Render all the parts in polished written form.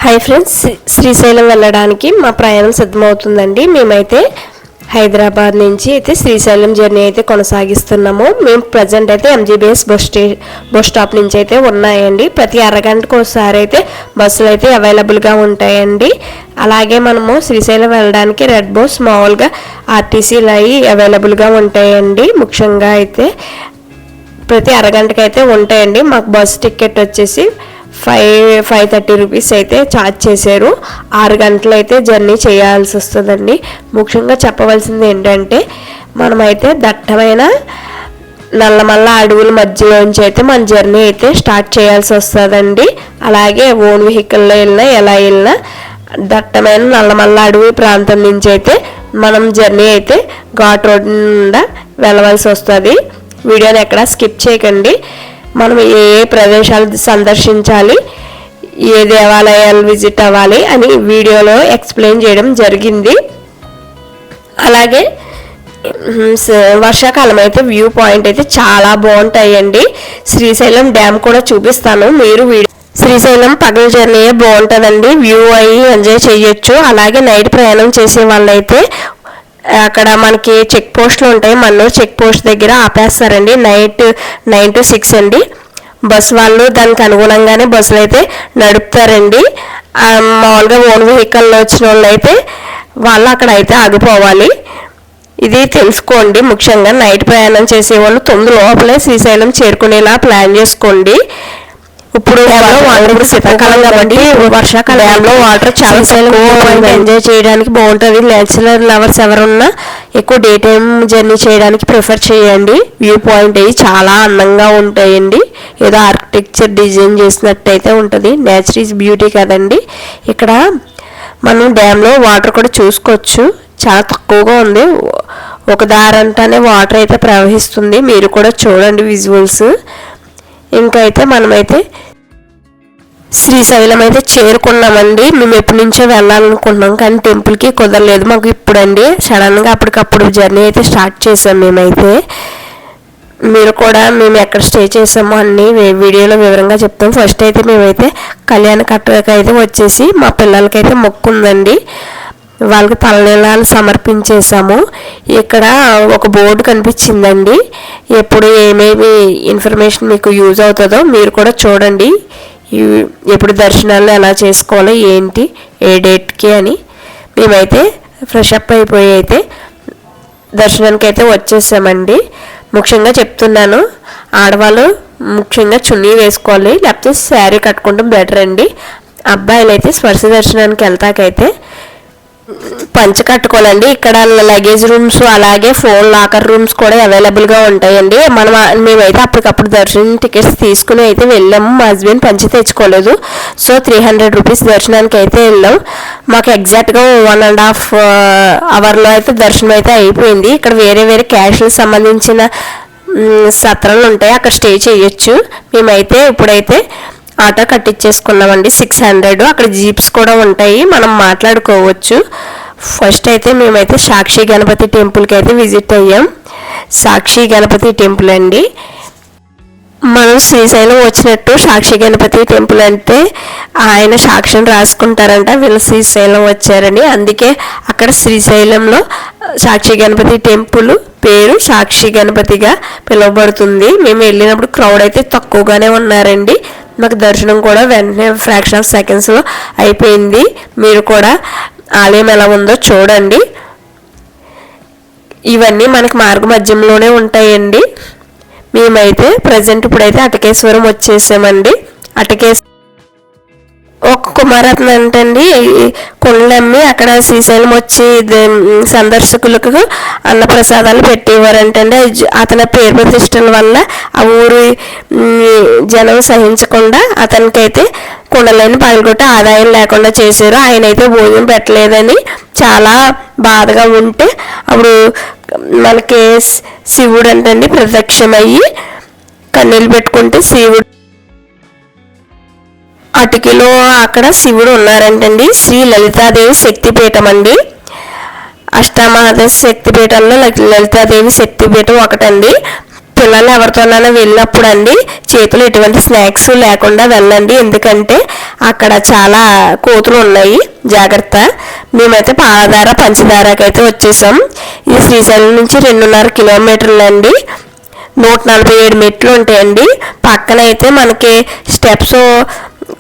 Hi friends, Srisailam వెళ్ళడానికి మా ప్రయాణం సిద్ధమవుతుందండి. మేమైతే హైదరాబాద్ నుంచి అయితే శ్రీశైలం జర్నీ అయితే కొనసాగిస్తున్నాము. మేము ప్రజెంట్ అయితే ఎంజీబీఎస్ బస్ స్టాప్ నుంచి అయితే ఉన్నాయండి. ప్రతి అరగంటకు ఒకసారి అయితే బస్సులు అయితే అవైలబుల్గా ఉంటాయండి. అలాగే మనము శ్రీశైలం వెళ్ళడానికి రెడ్ బస్ మామూలుగా ఆర్టీసీలు అవి అవైలబుల్గా ఉంటాయండి. ముఖ్యంగా అయితే ప్రతి అరగంటకి అయితే ఉంటాయండి. మాకు బస్ టికెట్ వచ్చేసి 530 రూపీస్ అయితే ఛార్జ్ చేశారు. 6 గంటలు అయితే జర్నీ చేయాల్సి వస్తుందండి. ముఖ్యంగా చెప్పవలసింది ఏంటంటే మనమైతే దట్టమైన నల్లమల్ల అడవుల మధ్యలోంచి అయితే మన జర్నీ అయితే స్టార్ట్ చేయాల్సి వస్తుందండి. అలాగే ఓన్ వెహికల్లో వెళ్ళినా ఎలా వెళ్ళినా దట్టమైన నల్లమల్ల అడవి ప్రాంతం నుంచి అయితే మనం జర్నీ అయితే ఘాట్ రోడ్ నుండి వెళ్ళవలసి వస్తుంది. వీడియోని ఎక్కడ స్కిప్ చేయకండి. మనం ఏ ప్రదేశాలు సందర్శించాలి, ఏ దేవాలయాలు విజిట్ అవ్వాలి అని వీడియోలో ఎక్స్ప్లెయిన్ చేయడం జరిగింది. అలాగే వర్షాకాలం అయితే వ్యూ పాయింట్ అయితే చాలా బాగుంటాయండి. శ్రీశైలం డ్యామ్ కూడా చూపిస్తాను. మీరు శ్రీశైలం పగల జర్నీ బాగుంటుందండి. వ్యూ అయ్యి ఎంజాయ్ చేయొచ్చు. అలాగే నైట్ ప్రయాణం చేసే వాళ్ళైతే అక్కడ మనకి చెక్ పోస్టులు ఉంటాయి. మన్నూరు చెక్ పోస్ట్ దగ్గర ఆపేస్తారండి. నైట్ 9 to 6 అండి. బస్ వాళ్ళు దానికి అనుగుణంగానే బస్సులు అయితే నడుపుతారండి. మామూలుగా ఓన్ వెహికల్లో వచ్చిన వాళ్ళు అయితే వాళ్ళు అక్కడ అయితే ఆగిపోవాలి. ఇది తెలుసుకోండి. ముఖ్యంగా నైట్ ప్రయాణం చేసేవాళ్ళు 9 లోపలే శ్రీశైలం చేరుకునేలా ప్లాన్ చేసుకోండి. ఇప్పుడు వాటర్ శీతాకాలం కాబట్టి వర్షాకాలంలో వాటర్ చాలా ఎంజాయ్ చేయడానికి బాగుంటుంది. నేచురల్ లవర్స్ ఎవరున్నా ఎక్కువ డే టైం జర్నీ చేయడానికి ప్రిఫర్ చేయండి. వ్యూ పాయింట్ అయ్యి చాలా అందంగా ఉంటాయండి. ఏదో ఆర్కిటెక్చర్ డిజైన్ చేసినట్టయితే ఉంటుంది. నేచర్ ఈజ్ బ్యూటీ కదండి. ఇక్కడ మనం డ్యామ్లో వాటర్ కూడా చూసుకోవచ్చు. చాలా తక్కువగా ఉంది. ఒక దారంటానే వాటర్ అయితే ప్రవహిస్తుంది. మీరు కూడా చూడండి విజువల్స్. ఇంకైతే మనమైతే శ్రీశైలం అయితే చేరుకున్నామండి. మేము ఎప్పటి నుంచో వెళ్ళాలనుకుంటున్నాం కానీ టెంపుల్కి కుదరలేదు మాకు. ఇప్పుడండి సడన్గా అప్పటికప్పుడు జర్నీ అయితే స్టార్ట్ చేసాం. మేమైతే మీరు కూడా మేము ఎక్కడ స్టే చేసామో అన్ని వీడియోలో వివరంగా చెప్తాం. ఫస్ట్ అయితే మేమైతే కళ్యాణ కట్టకి అయితే వచ్చేసి మా పిల్లలకైతే మొక్కు ఉందండి. వాళ్ళకి తలనీలాలు సమర్పించేసాము. ఇక్కడ ఒక బోర్డు కనిపించిందండి. ఎప్పుడు ఏమేమి ఇన్ఫర్మేషన్ మీకు యూజ్ అవుతుందో మీరు కూడా చూడండి. ఎప్పుడు దర్శనాలు ఎలా చేసుకోవాలో ఏంటి ఏ డేట్కి అని. మేమైతే ఫ్రెష్ అప్ అయిపోయి అయితే దర్శనానికి అయితే వచ్చేసామండి. ముఖ్యంగా చెప్తున్నాను, ఆడవాళ్ళు ముఖ్యంగా చున్నీ వేసుకోవాలి, లేకపోతే శారీ కట్టుకుంటాం బెటర్ అండి. అబ్బాయిలు అయితే స్పర్శ దర్శనానికి వెళ్తాకైతే పంచ కట్టుకోవాలండి. ఇక్కడ లగేజ్ రూమ్స్ అలాగే ఫోన్ లాకర్ రూమ్స్ కూడా అవైలబుల్గా ఉంటాయండి. మేమైతే అప్పటికప్పుడు దర్శనం టికెట్స్ తీసుకుని అయితే వెళ్ళాము. మా హస్బెండ్ పంచి తెచ్చుకోలేదు. సో 300 రూపీస్ దర్శనానికి అయితే వెళ్ళాం. మాకు ఎగ్జాక్ట్గా 1.5 అవర్లో అయితే దర్శనం అయితే అయిపోయింది. ఇక్కడ వేరే వేరే క్యాష్లకు సంబంధించిన సత్రాలు ఉంటాయి, అక్కడ స్టే చేయొచ్చు. మేమైతే ఇప్పుడైతే ఆటో కట్టించేసుకున్నామండి 600. అక్కడ జీప్స్ కూడా ఉంటాయి, మనం మాట్లాడుకోవచ్చు. ఫస్ట్ అయితే మేమైతే సాక్షి గణపతి టెంపుల్కి అయితే విజిట్ అయ్యాం. సాక్షి గణపతి టెంపుల్ అండి. మనం శ్రీశైలం వచ్చినట్టు సాక్షి గణపతి టెంపుల్ అంటే ఆయన సాక్ష్యం రాసుకుంటారంట వీళ్ళు శ్రీశైలం వచ్చారని. అందుకే అక్కడ శ్రీశైలంలో సాక్షి గణపతి టెంపుల్ పేరు సాక్షి గణపతిగా పిలువబడుతుంది. మేము వెళ్ళినప్పుడు క్రౌడ్ అయితే తక్కువగానే ఉన్నారండి. మాకు దర్శనం కూడా వెంటనే ఫ్రాక్షన్ ఆఫ్ సెకండ్స్లో అయిపోయింది. మీరు కూడా ఆలయం ఎలా ఉందో చూడండి. ఇవన్నీ మనకి మార్గ మధ్యంలోనే ఉంటాయండి. మేమైతే ప్రజెంట్ ఇప్పుడైతే అటకేశ్వరం వచ్చేసామండి. ఒక కుమారత్న అంటండి కొండలమ్మి అక్కడ శ్రీశైలం వచ్చి సందర్శకులకు అన్నప్రసాదాలు పెట్టేవారంటండి. అతని పేరు ప్రతిష్టల వల్ల ఆ ఊరి జనం సహించకుండా అతనికైతే కుండలని పగలగొట్టి ఆదాయం లేకుండా చేశారు. ఆయన అయితే భోజనం పెట్టలేదని చాలా బాధగా ఉంటే అప్పుడు మనకి శివుడు అంటండి ప్రత్యక్షమయ్యి కన్నీళ్ళు పెట్టుకుంటే శివుడు అటుకిలో అక్కడ శివుడు ఉన్నారంటండి. శ్రీ లలితాదేవి శక్తిపీఠం అండి. అష్టామహాదేవి శక్తిపీఠంలో లలితాదేవి శక్తిపీఠం ఒకటండి. పిల్లలు ఎవరితోనైనా వెళ్ళినప్పుడు అండి చేతిలో ఎటువంటి స్నాక్స్ లేకుండా వెళ్ళండి, ఎందుకంటే అక్కడ చాలా కోతులు ఉన్నాయి, జాగ్రత్త. మేమైతే పాలధార పంచదారకైతే వచ్చేసాం. ఇది శ్రీశైలం నుంచి 2.5 కిలోమీటర్లు అండి. 147 మెట్లు ఉంటాయండి. పక్కన అయితే మనకి స్టెప్స్,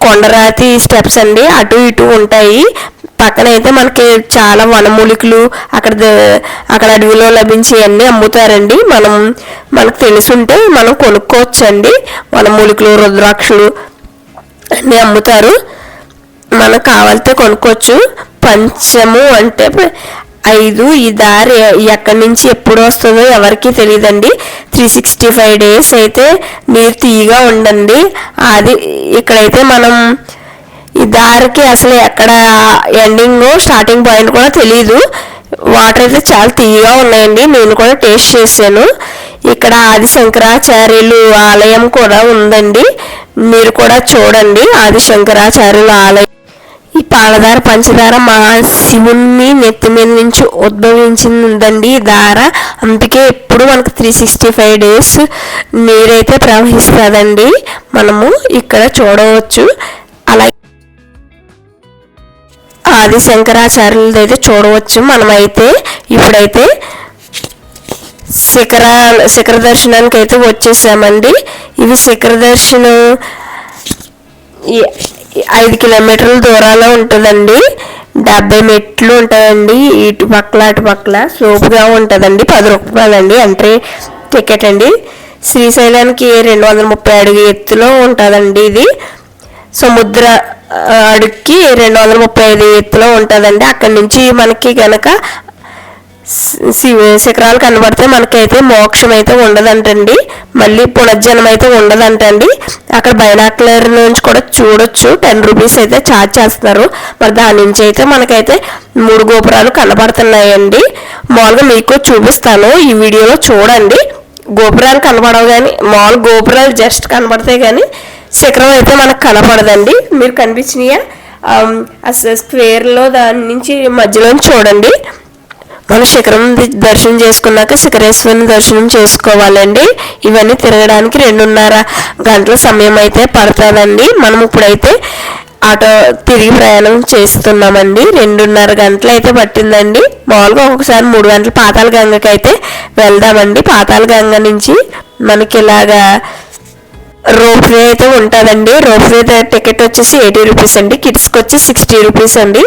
కొండరాతి స్టెప్స్ అండి, అటు ఇటు ఉంటాయి. పక్కన అయితే మనకి చాలా వనమూలికలు అక్కడ అడవిలో లభించేవన్నీ అమ్ముతారండి. మనకు తెలుసుంటే మనం కొనుక్కోవచ్చండి. వనమూలికలు, రుద్రాక్షలు అన్నీ అమ్ముతారు, మనకు కావాలితే కొనుక్కోవచ్చు. పంచము అంటే 5. ఈ దారి ఎక్కడి నుంచి ఎప్పుడు వస్తుందో ఎవరికి తెలియదండి. 365 days అయితే నీరు తీయగా ఉండండి. అది ఇక్కడైతే మనం ఈ దారికి అసలు ఎక్కడ ఎండింగ్ స్టార్టింగ్ పాయింట్ కూడా తెలియదు. వాటర్ అయితే చాలా తీయగా ఉన్నాయండి, నేను కూడా టేస్ట్ చేశాను. ఇక్కడ ఆది శంకరాచార్యులు ఆలయం కూడా ఉందండి, మీరు కూడా చూడండి. ఆది శంకరాచార్యుల ఆలయం. ఈ పాలధార పంచదార మహాశివుని నెత్తి మీద నుంచి ఉద్భవించిందండి ఈ దార. అందుకే ఎప్పుడు మనకు 365 days నీరైతే ప్రవహిస్తుందండి, మనము ఇక్కడ చూడవచ్చు. అలాగే ఆది శంకరాచార్యులది అయితే చూడవచ్చు. మనమైతే ఇప్పుడైతే శిఖర దర్శనానికి అయితే వచ్చేసామండి. ఇవి శిఖర దర్శనం 5 కిలోమీటర్ల దూరాల్లో ఉంటుందండి. 70 మెట్లు ఉంటాయండి, ఇటు పక్కల అటు పక్కల. సోపుగా ఉంటుందండి. 10 రూపాయలండి ఎంట్రీ టికెట్ అండి. శ్రీశైలానికి 230 అడుగు ఎత్తులో ఉంటుందండి. ఇది సముద్ర అడుగుకి 235 ఎత్తులో ఉంటుందండి. అక్కడి నుంచి మనకి కనుక శిఖరాలు కనబడితే మనకైతే మోక్షం అయితే ఉండదంటండి, మళ్ళీ పునర్జన్మ అయితే ఉండదంటండి. అక్కడ బైనాక్యులర్ నుంచి కూడా చూడొచ్చు. 10 రూపీస్ అయితే ఛార్జ్ చేస్తున్నారు. మరి దాని నుంచి అయితే మనకైతే 3 గోపురాలు కనబడుతున్నాయండి. మామూలుగా మీకు చూపిస్తాను, ఈ వీడియోలో చూడండి. గోపురాలు కనబడవు కానీ, మామూలు గోపురాలు జస్ట్ కనబడతాయి కానీ శిఖరం అయితే మనకు కనపడదండి. మీరు కనిపించినాయా స్క్వేర్లో, దాని నుంచి మధ్యలో చూడండి. మనం శిఖరం దర్శనం చేసుకున్నాక శిఖరేశ్వరుని దర్శనం చేసుకోవాలండి. ఇవన్నీ తిరగడానికి 2.5 గంటల సమయం అయితే పడుతుందండి. మనం ఇప్పుడైతే ఆటో తిరిగి ప్రయాణం చేస్తున్నామండి. 2.5 గంటలు అయితే పట్టిందండి. మామూలుగా ఒక్కొక్కసారి 3 గంటలు పాతాళ గంగకి అయితే వెళ్దామండి. పాతాళ గంగ నుంచి మనకి ఇలాగా రోప్వే అయితే ఉంటుందండి. రోప్వే టికెట్ వచ్చేసి 80 రూపీస్ అండి, కిడ్స్కి వచ్చి 60 రూపీస్ అండి.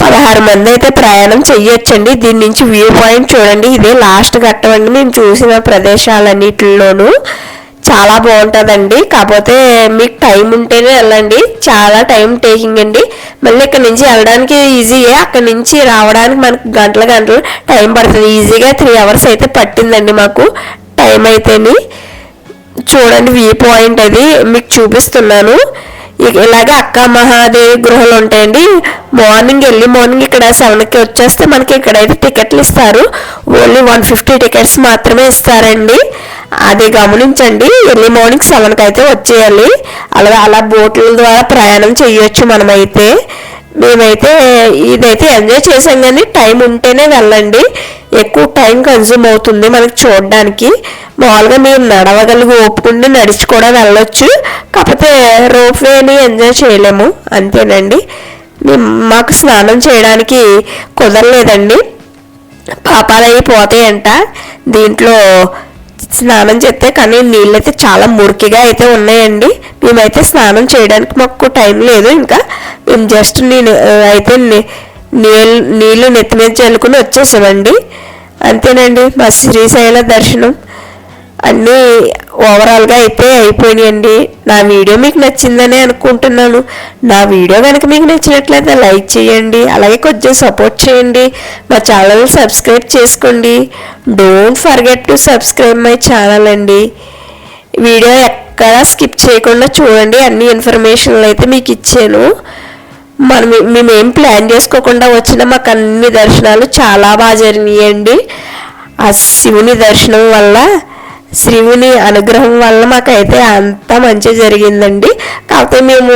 16 మంది అయితే ప్రయాణం చెయ్యొచ్చండి. దీని నుంచి వ్యూ పాయింట్ చూడండి. ఇదే లాస్ట్ ఘట్టం అండి మేము చూసిన ప్రదేశాలన్నిటిలోనూ. చాలా బాగుంటుందండి. కాకపోతే మీకు టైం ఉంటేనే వెళ్ళండి, చాలా టైం టేకింగ్ అండి. మళ్ళీ ఇక్కడ నుంచి వెళ్ళడానికి ఈజీయే, అక్కడ నుంచి రావడానికి మనకు గంటలు టైం పడుతుంది. ఈజీగా 3 hours అయితే పట్టిందండి మాకు టైం అయితేని. చూడండి వ్యూ పాయింట్ అది మీకు చూపిస్తున్నాను. ఇలాగే అక్క మహాదేవి గృహాలు ఉంటాయండి. ఎర్లీ మార్నింగ్ ఇక్కడ 7కి వచ్చేస్తే మనకి ఇక్కడైతే టికెట్లు ఇస్తారు. ఓన్లీ 150 టికెట్స్ మాత్రమే ఇస్తారండి, అది గమనించండి. ఎర్లీ మార్నింగ్ 7కి అయితే వచ్చేయాలి. అలా బోట్ల ద్వారా ప్రయాణం చేయొచ్చు మనమైతే. మేమైతే ఇదైతే ఎంజాయ్ చేసాం కానీ టైం ఉంటేనే వెళ్ళండి, ఎక్కువ టైం కన్జ్యూమ్ అవుతుంది మనకి చూడడానికి. మామూలుగా మేము నడవగలిగి ఓపుకుండి నడిచి కూడా వెళ్ళొచ్చు, కాకపోతే రోప్వేని ఎంజాయ్ చేయలేము అంతేనండి. మాకు స్నానం చేయడానికి కుదరలేదండి, పాపాలు అవి పోతాయంట దీంట్లో స్నానం చేస్తే. కానీ నీళ్ళు అయితే చాలా మురికిగా అయితే ఉన్నాయండి. మేమైతే స్నానం చేయడానికి మాకు టైం లేదు. ఇంకా మేము జస్ట్ నీళ్ళు నెత్తి మీద చల్లుకుని వచ్చేసామండి అంతేనండి. మా శ్రీశైల దర్శనం అన్నీ ఓవరాల్గా అయితే అయిపోయినాయండి. నా వీడియో మీకు నచ్చిందని అనుకుంటున్నాను. నా వీడియో కనుక మీకు నచ్చినట్లయితే లైక్ చేయండి, అలాగే కొంచెం సపోర్ట్ చేయండి. మా ఛానల్ని సబ్స్క్రైబ్ చేసుకోండి. Don't forget to subscribe my channel అండి. వీడియో ఎక్కడా స్కిప్ చేయకుండా చూడండి, అన్ని ఇన్ఫర్మేషన్లు అయితే మీకు ఇచ్చాను. మేమేం ప్లాన్ చేసుకోకుండా వచ్చినా మాకు అన్ని దర్శనాలు చాలా బాగా జరిగినాయండి. ఆ శివుని దర్శనం వల్ల, శివుని అనుగ్రహం వల్ల మాకైతే అంతా మంచిగా జరిగిందండి. కాకపోతే మేము